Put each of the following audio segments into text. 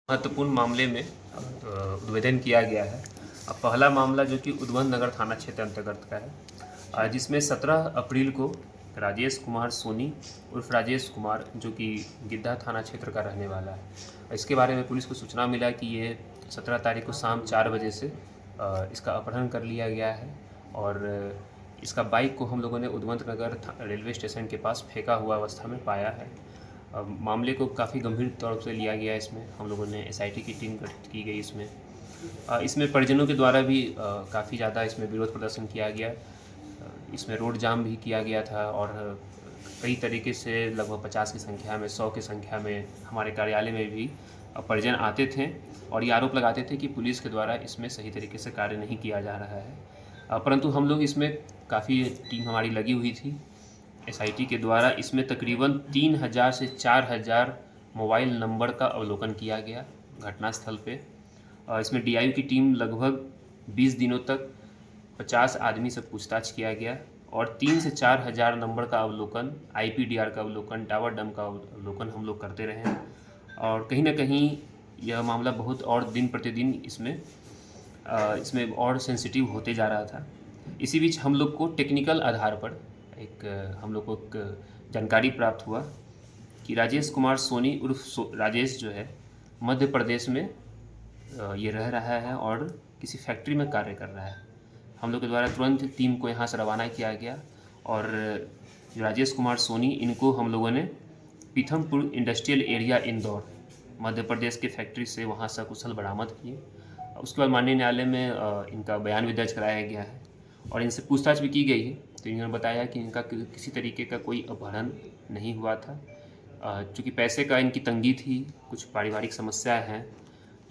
महत्वपूर्ण मामले में उद्भेदन किया गया है। अब पहला मामला जो कि उद्वंत नगर थाना क्षेत्र अंतर्गत का है, जिसमें 17 अप्रैल को राजेश कुमार सोनी उर्फ राजेश कुमार जो कि गिद्धा थाना क्षेत्र का रहने वाला है। इसके बारे में पुलिस को सूचना मिला कि ये 17 तारीख को शाम 4 बजे से इसका अपहरण कर लिया गया है और इसका बाइक को हम लोगों ने उद्वंत नगर रेलवे स्टेशन के पास फेंका हुआ अवस्था में पाया है। मामले को काफ़ी गंभीर तौर से लिया गया। इसमें हम लोगों ने एसआईटी की टीम गठित की गई। इसमें परिजनों के द्वारा भी काफ़ी ज़्यादा इसमें विरोध प्रदर्शन किया गया। इसमें रोड जाम भी किया गया था और कई तरीके से लगभग 50 की संख्या में 100 की संख्या में हमारे कार्यालय में भी परिजन आते थे और ये आरोप लगाते थे कि पुलिस के द्वारा इसमें सही तरीके से कार्य नहीं किया जा रहा है। परंतु हम लोग इसमें काफ़ी टीम हमारी लगी हुई थी। एसआईटी के द्वारा इसमें तकरीबन 3000 से 4000 मोबाइल नंबर का अवलोकन किया गया घटनास्थल पे। इसमें डीआईयू की टीम लगभग 20 दिनों तक 50 आदमी से पूछताछ किया गया और 3 से 4000 नंबर का अवलोकन, आईपीडीआर का अवलोकन, टावर डंप का अवलोकन हम लोग करते रहे और कहीं ना कहीं यह मामला बहुत और दिन प्रतिदिन इसमें और सेंसिटिव होते जा रहा था। इसी बीच हम लोग को टेक्निकल आधार पर हम लोग को एक जानकारी प्राप्त हुआ कि राजेश कुमार सोनी उर्फ राजेश जो है मध्य प्रदेश में ये रह रहा है और किसी फैक्ट्री में कार्य कर रहा है। हम लोग के द्वारा तुरंत टीम को यहाँ से रवाना किया गया और जो राजेश कुमार सोनी इनको हम लोगों ने पीथमपुर इंडस्ट्रियल एरिया इंदौर मध्य प्रदेश के फैक्ट्री से वहाँ सकुशल बरामद किए। उसके बाद माननीय न्यायालय में इनका बयान भी दर्ज कराया गया है और इनसे पूछताछ भी की गई है। तो इन्होंने बताया कि इनका किसी तरीके का कोई अपहरण नहीं हुआ था। चूँकि पैसे का इनकी तंगी थी, कुछ पारिवारिक समस्या हैं,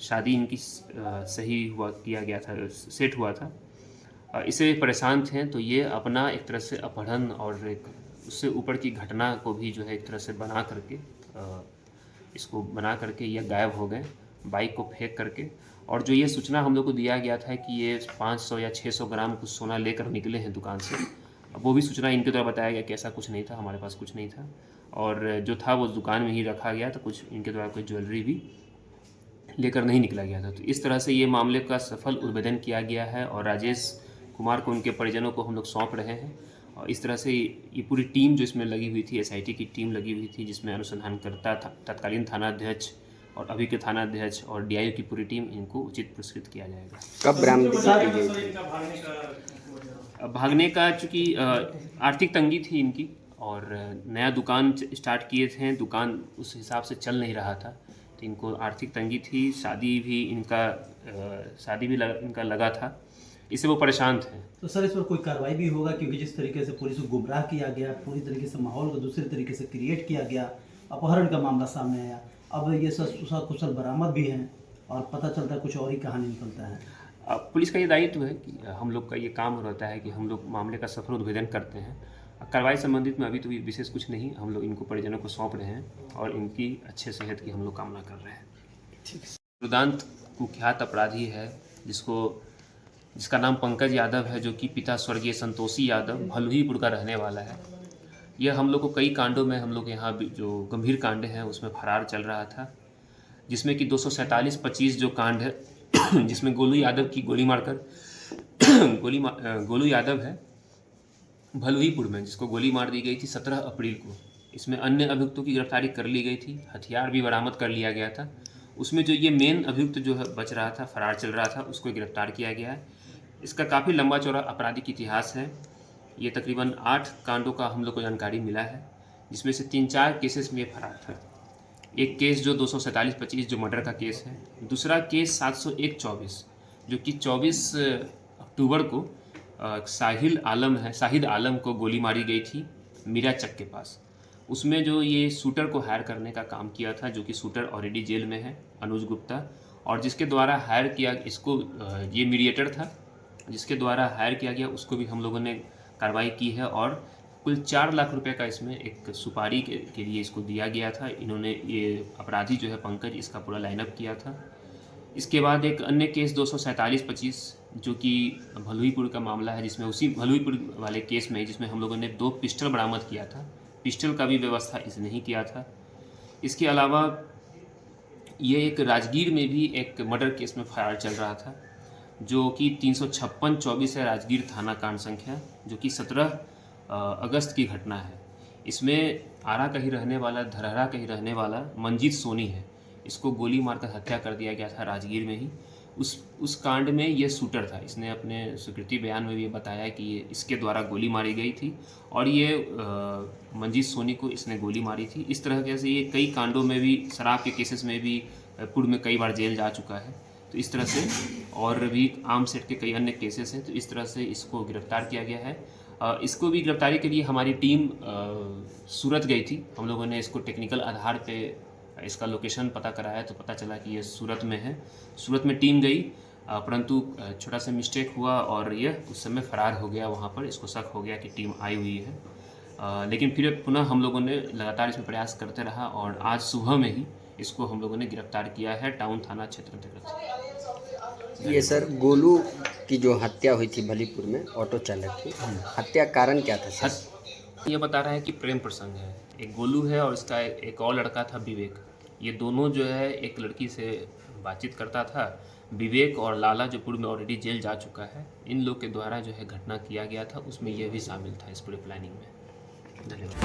शादी इनकी सही किया गया था, सेट हुआ था, इससे परेशान थे। तो ये अपना एक तरह से अपहरण और एक उससे ऊपर की घटना को भी जो है एक तरह से बना करके ये गायब हो गए बाइक को फेंक करके। और जो ये सूचना हम लोग को दिया गया था कि ये 500 या 600 ग्राम कुछ सोना लेकर निकले हैं दुकान से, अब वो भी सूचना इनके द्वारा बताया गया कि ऐसा कुछ नहीं था, हमारे पास कुछ नहीं था और जो था वो दुकान में ही रखा गया था। कुछ इनके द्वारा कोई ज्वेलरी भी लेकर नहीं निकला गया था। तो इस तरह से ये मामले का सफल उद्भेदन किया गया है और राजेश कुमार को उनके परिजनों को हम लोग सौंप रहे हैं। और इस तरह से ये पूरी टीम जो इसमें लगी हुई थी, एसआईटी की टीम लगी हुई थी, जिसमें अनुसंधानकर्ता तत्कालीन थानाध्यक्ष और अभी के थानाध्यक्ष और डीआईयू की पूरी टीम, इनको उचित पुरस्कृत किया जाएगा। कब बरामदगी की गई? भागने का चूँकि आर्थिक तंगी थी इनकी और नया दुकान स्टार्ट किए थे, दुकान उस हिसाब से चल नहीं रहा था, तो इनको आर्थिक तंगी थी। शादी भी इनका लगा था, इससे वो परेशान थे। तो सर इस पर कोई कार्रवाई भी होगा, क्योंकि जिस तरीके से पुलिस को गुमराह किया गया, पूरी तरीके से माहौल को दूसरे तरीके से क्रिएट किया गया, अपहरण का मामला सामने आया, अब ये कुशल बरामद भी हैं और पता चलता है कुछ और ही कहानी निकलता है। अब पुलिस का ये दायित्व है कि हम लोग का ये काम रहता है कि हम लोग मामले का सफल उद्भेदन करते हैं। कार्रवाई संबंधित में अभी तो विशेष कुछ नहीं, हम लोग इनको परिजनों को सौंप रहे हैं और इनकी अच्छे सेहत की हम लोग कामना कर रहे हैं। दुर्दांत कुख्यात अपराधी है जिसका नाम पंकज यादव है, जो कि पिता स्वर्गीय संतोषी यादव भलुहीपुर का रहने वाला है। यह हम लोग को कई कांडों में, हम लोग यहाँ जो गंभीर कांड हैं उसमें फरार चल रहा था, जिसमें कि 247-25 जो कांड है जिसमें गोलू यादव की गोली मारकर गोलू यादव है भलुहीपुर में, जिसको गोली मार दी गई थी 17 अप्रैल को। इसमें अन्य अभियुक्तों की गिरफ्तारी कर ली गई थी, हथियार भी बरामद कर लिया गया था। उसमें जो ये मेन अभियुक्त जो है बच रहा था, फरार चल रहा था, उसको गिरफ्तार किया गया है। इसका काफ़ी लंबा चौड़ा आपराधिक इतिहास है। ये तकरीबन 8 कांडों का हम लोग को जानकारी मिला है, जिसमें से 3-4 केसेस में ये फरार था। एक केस जो 247-25 जो मर्डर का केस है, दूसरा केस 701-24 जो कि 24 अक्टूबर को शाहिद आलम को गोली मारी गई थी मीरा चक के पास। उसमें जो ये शूटर को हायर करने का काम किया था, जो कि शूटर ऑलरेडी जेल में है, अनुज गुप्ता, और जिसके द्वारा हायर किया इसको, ये मीडिएटर था जिसके द्वारा हायर किया गया, उसको भी हम लोगों ने कार्रवाई की है और कुल 4 लाख रुपए का इसमें एक सुपारी के लिए इसको दिया गया था। इन्होंने ये अपराधी जो है पंकज, इसका पूरा लाइनअप किया था। इसके बाद एक अन्य केस 247-25 जो कि भलुहीपुर का मामला है, जिसमें उसी भलुहीपुर वाले केस में जिसमें हम लोगों ने 2 पिस्टल बरामद किया था, पिस्टल का भी व्यवस्था इसने ही किया था। इसके अलावा ये एक राजगीर में भी एक मर्डर केस में फरार चल रहा था, जो कि 356/24 है राजगीर थाना कांड संख्या, जो कि 17 अगस्त की घटना है। इसमें आरा का ही रहने वाला, धरहरा का ही रहने वाला मंजीत सोनी है। इसको गोली मारकर हत्या कर दिया गया था राजगीर में ही। उस कांड में ये शूटर था। इसने अपने स्वीकृति बयान में भी बताया कि ये इसके द्वारा गोली मारी गई थी और ये मंजीत सोनी को इसने गोली मारी थी। इस तरह से ये कई कांडों में भी, शराब के केसेस में भी पूर्व में कई बार जेल जा चुका है। तो इस तरह से और भी आर्म सेट के कई अन्य केसेस हैं। तो इस तरह से इसको गिरफ्तार किया गया है। इसको भी गिरफ्तारी के लिए हमारी टीम सूरत गई थी। हम लोगों ने इसको टेक्निकल आधार पे इसका लोकेशन पता कराया तो पता चला कि ये सूरत में है। सूरत में टीम गई, परंतु छोटा सा मिस्टेक हुआ और ये उस समय फरार हो गया वहाँ पर। इसको शक हो गया कि टीम आई हुई है, लेकिन फिर पुनः हम लोगों ने लगातार इसमें प्रयास करते रहा और आज सुबह में ही इसको हम लोगों ने गिरफ्तार किया है टाउन थाना क्षेत्र अंतर्गत। ये सर गोलू की जो हत्या हुई थी भलीपुर में, ऑटो चालक की हत्या कारण क्या था सर? ये बता रहा है कि प्रेम प्रसंग है। एक गोलू है और इसका एक और लड़का था विवेक। ये दोनों जो है एक लड़की से बातचीत करता था। विवेक और लाला जो पूर्व में ऑलरेडी जेल जा चुका है, इन लोग के द्वारा जो है घटना किया गया था, उसमें यह भी शामिल था इस पूरे प्लानिंग में। धन्यवाद।